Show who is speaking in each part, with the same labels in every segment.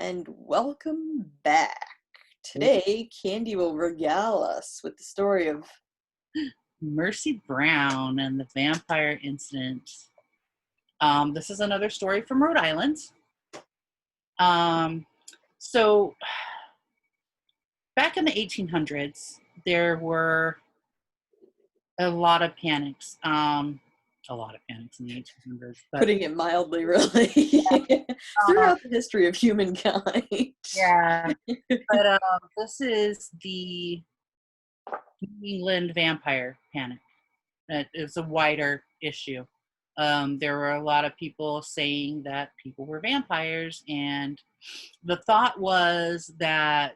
Speaker 1: and welcome back.
Speaker 2: Ooh,
Speaker 1: Today, Candy will regale us with the story of
Speaker 2: Mercy Brown and the vampire incident. This is another story from Rhode Island. So back in the 1800s, there were a lot of panics. In the 1800s. But,
Speaker 1: putting it mildly, really,
Speaker 2: uh,
Speaker 1: throughout the history of humankind.
Speaker 2: yeah, but this is the New England vampire panic. It's a wider issue. There were a lot of people saying that people were vampires, and the thought was that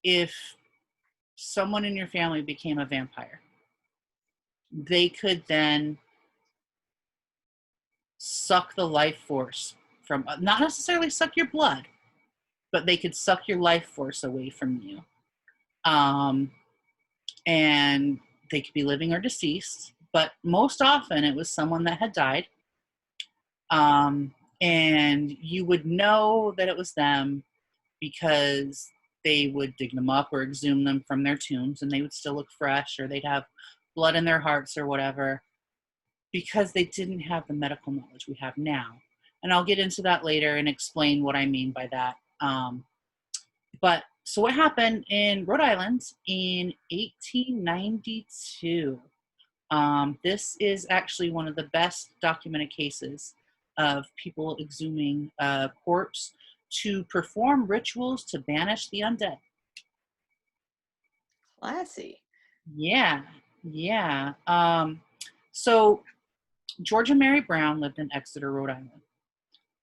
Speaker 2: if someone in your family became a vampire, they could then suck the life force from, not necessarily suck your blood, but they could suck your life force away from you. And they could be living or deceased, but most often it was someone that had died. And you would know that it was them because they would dig them up or exhume them from their tombs, and they would still look fresh, or they'd have blood in their hearts or whatever, because they didn't have the medical knowledge we have now. And I'll get into that later and explain what I mean by that. But so what happened in Rhode Island in 1892? This is actually one of the best documented cases of people exhuming a corpse to perform rituals to banish the undead.
Speaker 1: Classy.
Speaker 2: Yeah. So George and Mary Brown lived in Exeter, Rhode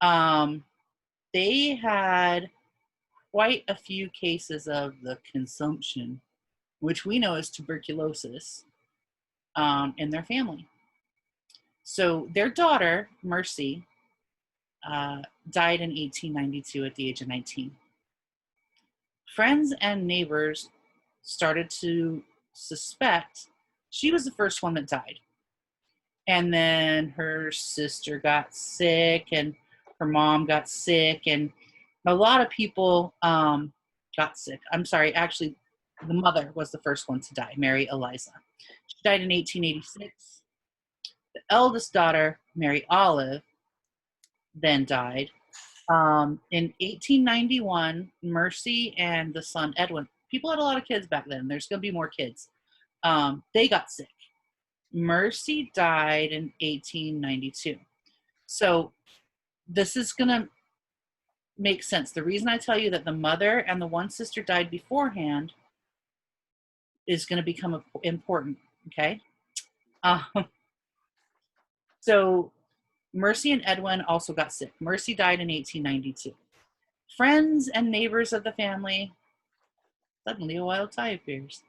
Speaker 2: Island. They had quite a few cases of the consumption, which we know as tuberculosis, in their family. So their daughter, Mercy, died in 1892 at the age of 19. Friends and neighbors started to suspect she was the first one that died. And then her sister got sick, and her mom got sick, and a lot of people got sick. I'm sorry, actually, the mother was the first one to die, Mary Eliza. She died in 1886. The eldest daughter, Mary Olive, then died. In 1891, Mercy and the son, Edwin, people had a lot of kids back then. There's going to be more kids. They got sick. Mercy died in 1892. So this is going to make sense. The reason I tell you that the mother and the one sister died beforehand is going to become important, okay? So Mercy and Edwin also got sick. Mercy died in 1892. Friends and neighbors of the family, suddenly a wild tie appears.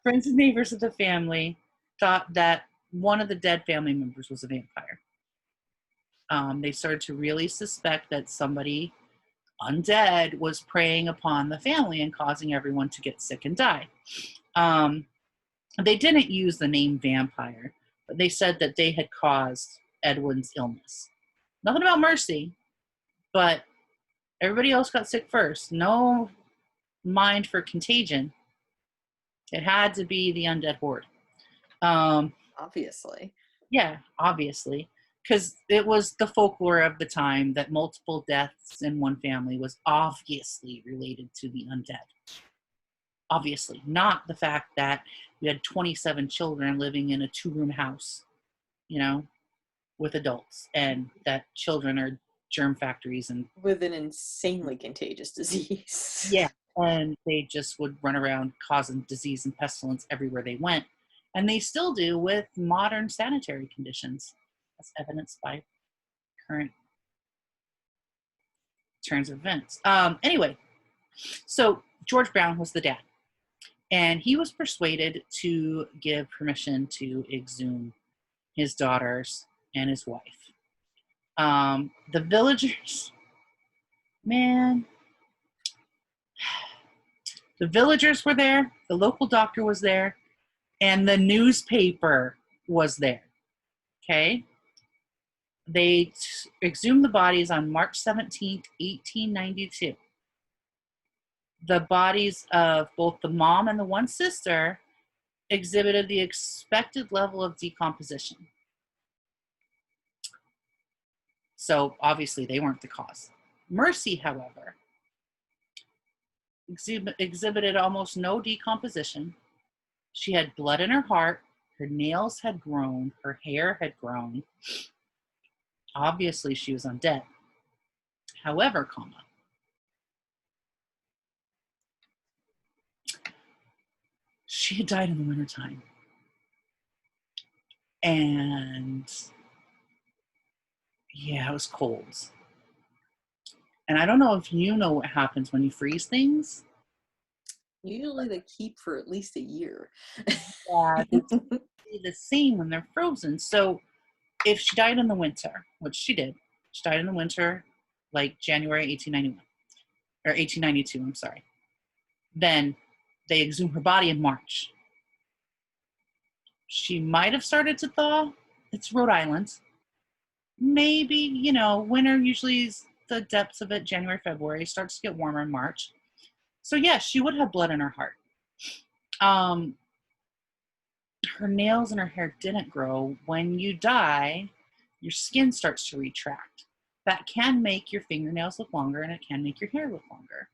Speaker 2: Friends and neighbors of the family thought that one of the dead family members was a vampire. They started to really suspect that somebody undead was preying upon the family and causing everyone to get sick and die. They didn't use the name vampire, but they said that they had caused Edwin's illness. Nothing about Mercy, but everybody else got sick first. No mind for contagion. It had to be the undead horde.
Speaker 1: Obviously.
Speaker 2: Yeah, obviously. Because it was the folklore of the time that multiple deaths in one family was obviously related to the undead. Obviously. Not the fact that we had 27 children living in a 2-room house, with adults, and that children are germ factories and
Speaker 1: With an insanely contagious disease.
Speaker 2: yeah, and they just would run around causing disease and pestilence everywhere they went, and they still do with modern sanitary conditions, as evidenced by current turns of events. Anyway, so George Brown was the dad, and he was persuaded to give permission to exhume his daughters and his wife. The villagers, man, the villagers were there, the local doctor was there, and the newspaper was there. Okay? They exhumed the bodies on March 17th, 1892. The bodies of both the mom and the one sister exhibited the expected level of decomposition. So obviously they weren't the cause. Mercy, however, exhibited almost no decomposition. She had blood in her heart, her nails had grown, her hair had grown. Obviously she was undead. However, she had died in the wintertime. And yeah, it was cold. And I don't know if you know what happens when you freeze things.
Speaker 1: Usually they keep for at least a year.
Speaker 2: Yeah, they stay the same when they're frozen. So if she died in the winter, which she did, she died in the winter, like January 1891, or 1892, I'm sorry. Then they exhume her body in March. She might have started to thaw. It's Rhode Island. Maybe, winter usually is the depths of it, January, February, starts to get warmer in March. So yes, she would have blood in her heart. Her nails and her hair didn't grow. When you die, your skin starts to retract. That can make your fingernails look longer, and it can make your hair look longer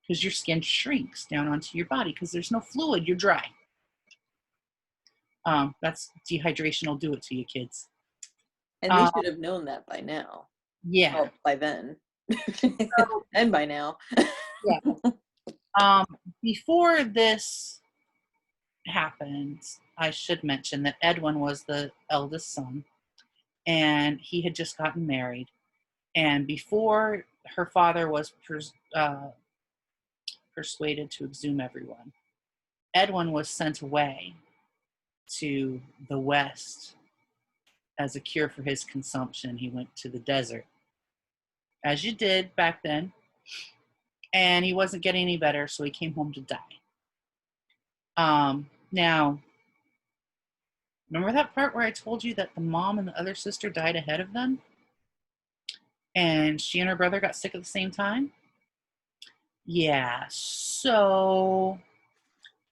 Speaker 2: because your skin shrinks down onto your body because there's no fluid. You're dry. That's dehydration will do it to you, kids.
Speaker 1: And they should have known that by now.
Speaker 2: Yeah.
Speaker 1: Well, by then. And by now.
Speaker 2: Yeah. Before this happened, I should mention that Edwin was the eldest son, and he had just gotten married. And before her father was persuaded to exhume everyone, Edwin was sent away to the West as a cure for his consumption. He went to the desert, as you did back then, and he wasn't getting any better, so he came home to die. Now, remember that part where I told you that the mom and the other sister died ahead of them? And she and her brother got sick at the same time? Yeah, so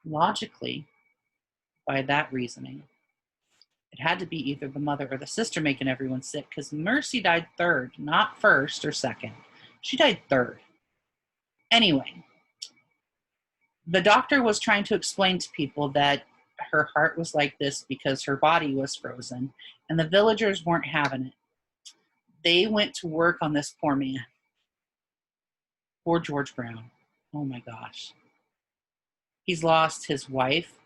Speaker 2: logically, by that reasoning, it had to be either the mother or the sister making everyone sick, because Mercy died third, not first or second. She died third. Anyway, the doctor was trying to explain to people that her heart was like this because her body was frozen, and the villagers weren't having it. They went to work on this poor man. Poor George Brown. Oh my gosh. He's lost his wife,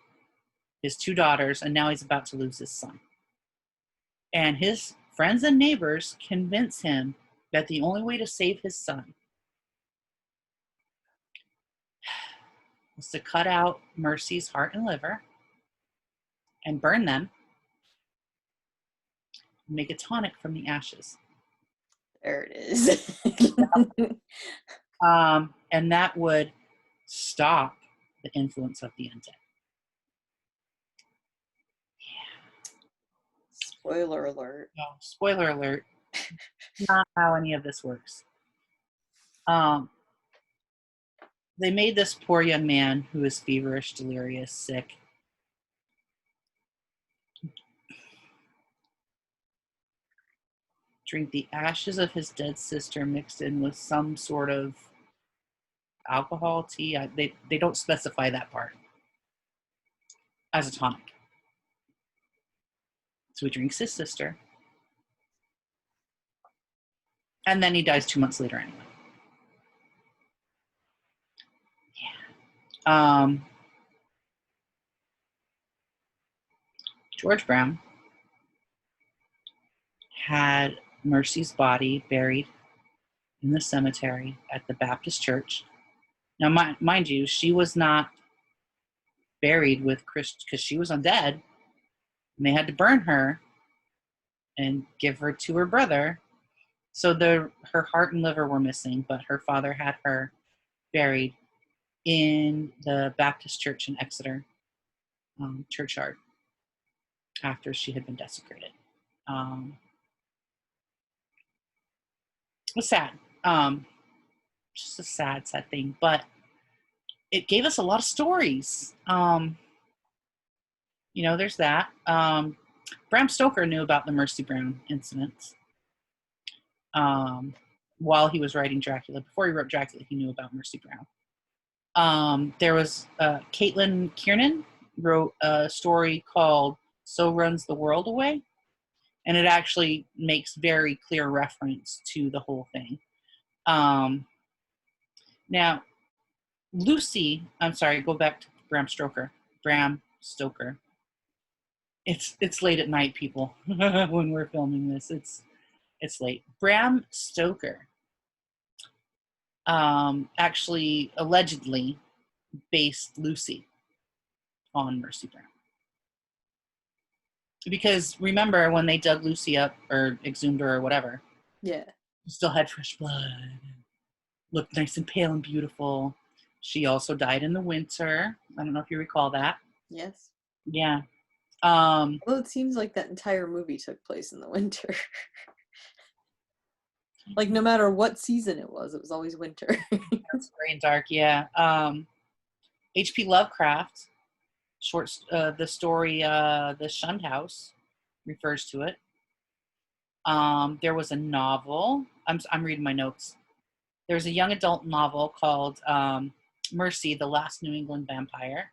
Speaker 2: his two daughters, and now he's about to lose his son. And his friends and neighbors convince him that the only way to save his son was to cut out Mercy's heart and liver and burn them and make a tonic from the ashes.
Speaker 1: There it is.
Speaker 2: And that would stop the influence of the undead. Yeah.
Speaker 1: Spoiler alert.
Speaker 2: No, spoiler alert. Not how any of this works. They made this poor young man who was feverish, delirious, sick, drink the ashes of his dead sister mixed in with some sort of alcohol, tea. They don't specify that part as a tonic. So he drinks his sister. And then he dies 2 months later anyway. Yeah. George Brown had Mercy's body buried in the cemetery at the Baptist church. Now, mind you, she was not buried with Chris because she was undead, and they had to burn her and give her to her brother. So her heart and liver were missing, but her father had her buried in the Baptist church in Exeter churchyard after she had been desecrated. was sad. Just a sad thing. But it gave us a lot of stories. There's that. Bram Stoker knew about the Mercy Brown incidents while he was writing Dracula. Before he wrote Dracula, he knew about Mercy Brown. There was Caitlin Kiernan wrote a story called So Runs the World Away, and it actually makes very clear reference to the whole thing. Now, Lucy, I'm sorry, go back to Bram Stoker. It's late at night, people, when we're filming this. It's late. Bram Stoker actually allegedly based Lucy on Mercy Brown. Because remember when they dug Lucy up or exhumed her or whatever?
Speaker 1: Yeah.
Speaker 2: She still had fresh blood. Looked nice and pale and beautiful. She also died in the winter. I don't know if you recall that.
Speaker 1: Yes.
Speaker 2: Yeah.
Speaker 1: Well, it seems like that entire movie took place in the winter. Like, no matter what season it was always winter.
Speaker 2: It's gray and dark, yeah. H.P. Lovecraft, the story The Shunned House refers to it. There was a novel. I'm reading my notes. There's a young adult novel called Mercy, the Last New England Vampire.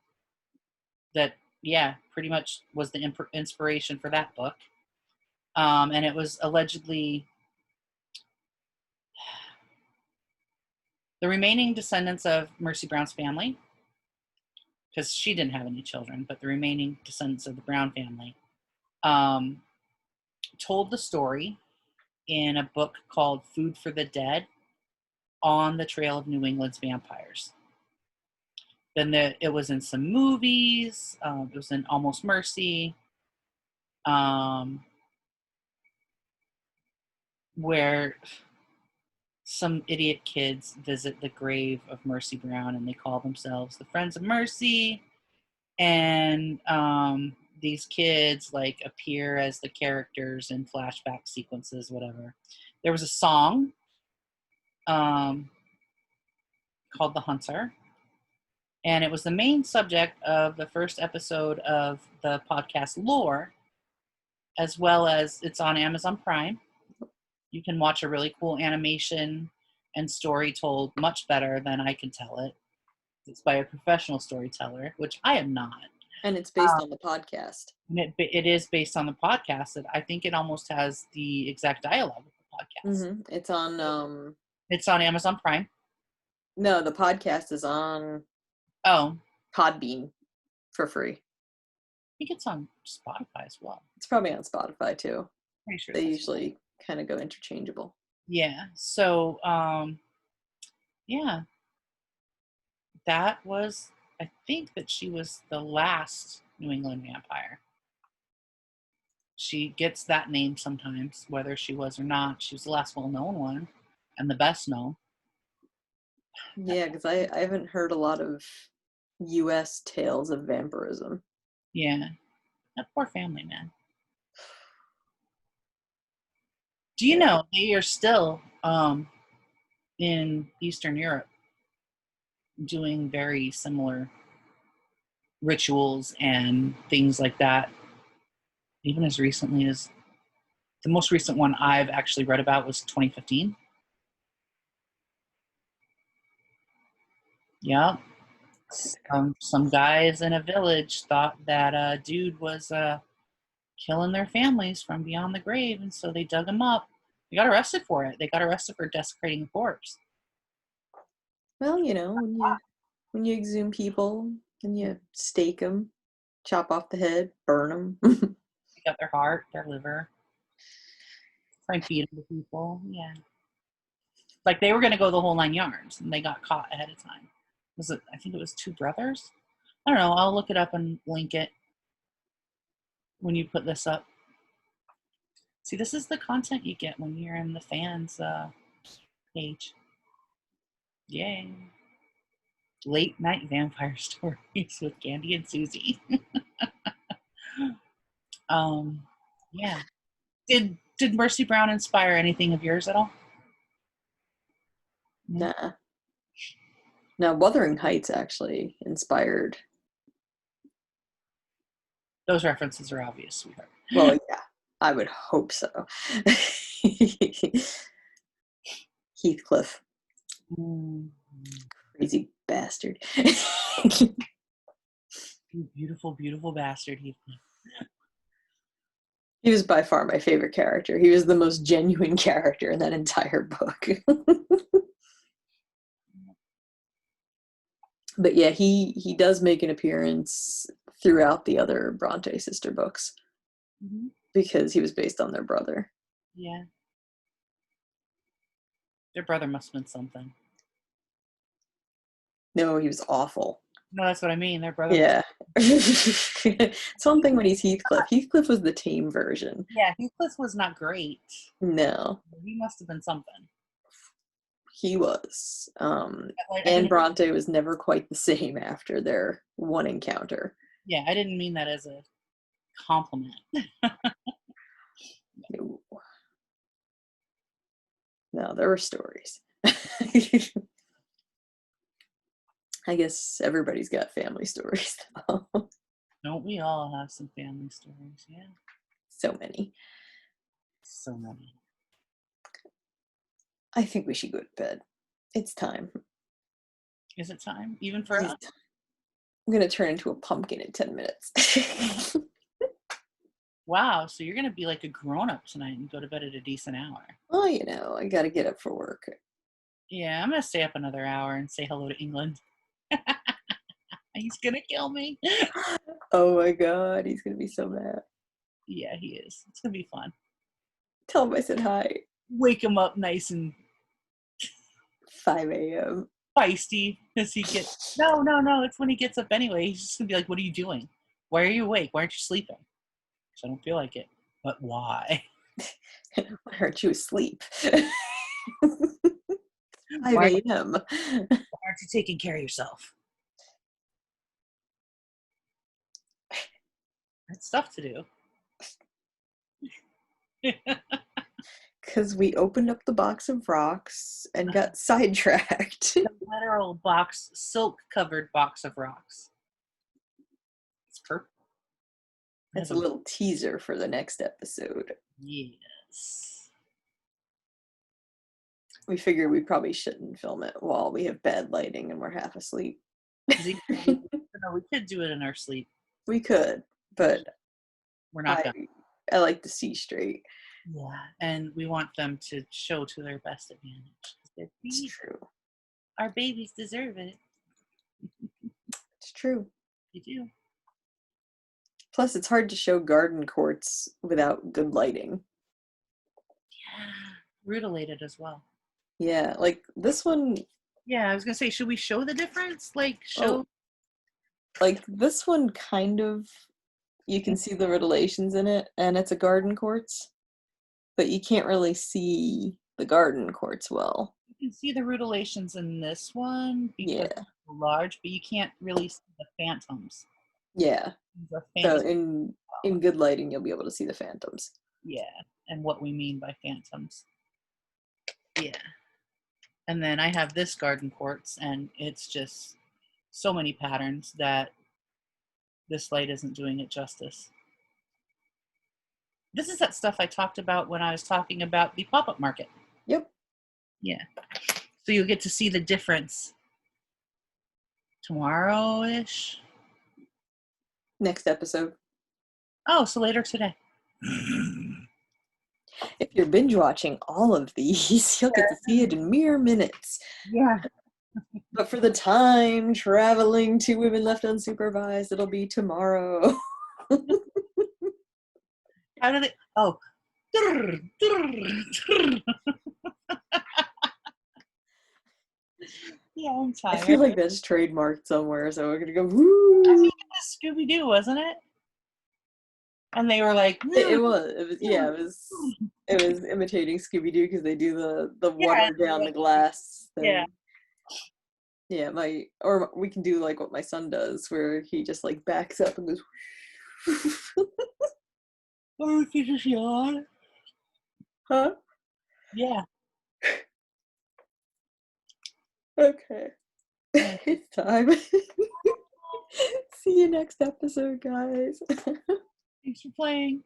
Speaker 2: That, yeah, pretty much was the inspiration for that book. And it was allegedly the remaining descendants of Mercy Brown's family, because she didn't have any children, but the remaining descendants of the Brown family told the story in a book called Food for the Dead on the Trail of New England's Vampires. Then it was in some movies. It was in Almost Mercy, where some idiot kids visit the grave of Mercy Brown and they call themselves the Friends of Mercy. And these kids like appear as the characters in flashback sequences, whatever. There was a song called The Hunter, and it was the main subject of the first episode of the podcast Lore, as well as it's on Amazon Prime. You can watch a really cool animation and story told much better than I can tell it. It's by a professional storyteller, which I am not.
Speaker 1: And it's based on the podcast.
Speaker 2: And it is based on the podcast. That I think it almost has the exact dialogue of the podcast.
Speaker 1: Mm-hmm. It's on
Speaker 2: Amazon Prime.
Speaker 1: No, the podcast is on Podbean for free.
Speaker 2: I think it's on Spotify as well.
Speaker 1: It's probably on Spotify too.
Speaker 2: Pretty sure
Speaker 1: they usually kind of go interchangeable.
Speaker 2: Yeah. So yeah. That was, I think that she was the last New England vampire. She gets that name sometimes, whether she was or not. She was the last well-known one and the best known.
Speaker 1: Yeah, because I haven't heard a lot of U.S. tales of vampirism.
Speaker 2: Yeah. That poor family, man. Do you know they are still in Eastern Europe doing very similar rituals and things like that, even as recently as the most recent one I've actually read about was 2015. Yeah. Some guys in a village thought that a dude was killing their families from beyond the grave, and so they dug him up. They got arrested for it. They got arrested for desecrating a corpse.
Speaker 1: Well, when you exhume people and you stake them, chop off the head, burn them.
Speaker 2: They got their heart, their liver, try and feed them to people. Yeah. Like they were going to go the whole 9 yards, and they got caught ahead of time. I think it was 2 brothers? I don't know. I'll look it up and link it when you put this up. See, this is the content you get when you're in the fans page. Yay. Late night vampire stories with Candy and Susie. Yeah. Did Mercy Brown inspire anything of yours at all?
Speaker 1: Nah. Now, Wuthering Heights actually inspired.
Speaker 2: Those references are obvious, sweetheart.
Speaker 1: Well, yeah, I would hope so. Heathcliff,
Speaker 2: Mm,
Speaker 1: crazy bastard.
Speaker 2: you beautiful, beautiful bastard, Heathcliff.
Speaker 1: He was by far my favorite character. He was the most genuine character in that entire book. But yeah, he does make an appearance throughout the other Bronte sister books
Speaker 2: Mm-hmm.
Speaker 1: because he was based on their brother.
Speaker 2: Yeah. Their brother must have been something.
Speaker 1: No, he was awful.
Speaker 2: No, that's what I mean. Their brother must.
Speaker 1: Yeah. It's one thing when he's Heathcliff. Heathcliff was the tame version.
Speaker 2: Yeah, Heathcliff was not great.
Speaker 1: No,
Speaker 2: He must have been something.
Speaker 1: he was.
Speaker 2: Like, I
Speaker 1: And
Speaker 2: didn't.
Speaker 1: Bronte was never quite the same after their one encounter.
Speaker 2: Yeah, I didn't mean that as a compliment.
Speaker 1: No, no, there were stories. I guess everybody's got family stories, though.
Speaker 2: Don't we all have some family stories? Yeah,
Speaker 1: So many.
Speaker 2: so many.
Speaker 1: I think we should go to bed. It's time.
Speaker 2: Is it time even for us?
Speaker 1: I'm gonna turn into a pumpkin in 10 minutes.
Speaker 2: Wow, so you're gonna be like a grown-up tonight and go to bed at a decent hour.
Speaker 1: Well, I gotta get up for work.
Speaker 2: Yeah, I'm gonna stay up another hour and say hello to England. He's gonna kill me.
Speaker 1: Oh my god, he's gonna be so mad.
Speaker 2: Yeah, he is. It's gonna be fun.
Speaker 1: Tell him I said hi.
Speaker 2: Wake him up nice and
Speaker 1: 5 a.m.
Speaker 2: feisty as he gets. No, no, no. It's when he gets up anyway. He's just gonna be like, "What are you doing? Why are you awake? Why aren't you sleeping?" So I don't feel like it. But why?
Speaker 1: Why aren't you asleep? 5
Speaker 2: Why
Speaker 1: a.m.
Speaker 2: aren't you taking care of yourself? That's stuff to do.
Speaker 1: Because we opened up the box of rocks and got sidetracked.
Speaker 2: The literal box, silk-covered box of rocks. It's purple.
Speaker 1: That's a little teaser for the next episode.
Speaker 2: Yes.
Speaker 1: We figured we probably shouldn't film it while we have bad lighting and we're half asleep.
Speaker 2: No, we could do it in our sleep.
Speaker 1: We could, but
Speaker 2: We're not gonna.
Speaker 1: I like to see straight.
Speaker 2: Yeah, and we want them to show to their best advantage.
Speaker 1: It's true.
Speaker 2: Our babies deserve it.
Speaker 1: It's true.
Speaker 2: You do.
Speaker 1: Plus, it's hard to show garden courts without good lighting.
Speaker 2: Yeah, rutilated as well.
Speaker 1: Yeah, like this one.
Speaker 2: Yeah, I was gonna say, should we show the difference? Like, show.
Speaker 1: Oh, like this one, kind of. You can see the rutilations in it, and it's a garden quartz, but you can't really see the garden quartz well.
Speaker 2: You can see the rutilations in this one because
Speaker 1: Yeah.
Speaker 2: it's large, but you can't really see the phantoms.
Speaker 1: Yeah.
Speaker 2: The
Speaker 1: So
Speaker 2: phantoms.
Speaker 1: in good lighting, you'll be able to see the phantoms.
Speaker 2: Yeah, and what we mean by phantoms. Yeah. And then I have this garden quartz, and it's just so many patterns that this light isn't doing it justice. This is that stuff I talked about when I was talking about the pop-up market.
Speaker 1: Yep.
Speaker 2: Yeah. So you'll get to see the difference tomorrow-ish.
Speaker 1: Next episode.
Speaker 2: Oh, so later today.
Speaker 1: If you're binge watching all of these, you'll get to see it in mere minutes.
Speaker 2: Yeah.
Speaker 1: But for the time traveling to Women Left Unsupervised, it'll be tomorrow.
Speaker 2: How did it? Oh. Yeah, I'm
Speaker 1: I
Speaker 2: tired.
Speaker 1: feel like that's trademarked somewhere, so we're gonna go woo.
Speaker 2: I think it was Scooby-Doo, wasn't it? And they were like,
Speaker 1: It was yeah, it was imitating Scooby-Doo because they do the water down the glass thing. Yeah, or we can do like what my son does, where he just like backs up and goes.
Speaker 2: Oh, you just yawn.
Speaker 1: Huh?
Speaker 2: Yeah.
Speaker 1: Okay.
Speaker 2: Yeah.
Speaker 1: It's time. See you next episode, guys.
Speaker 2: Thanks for playing.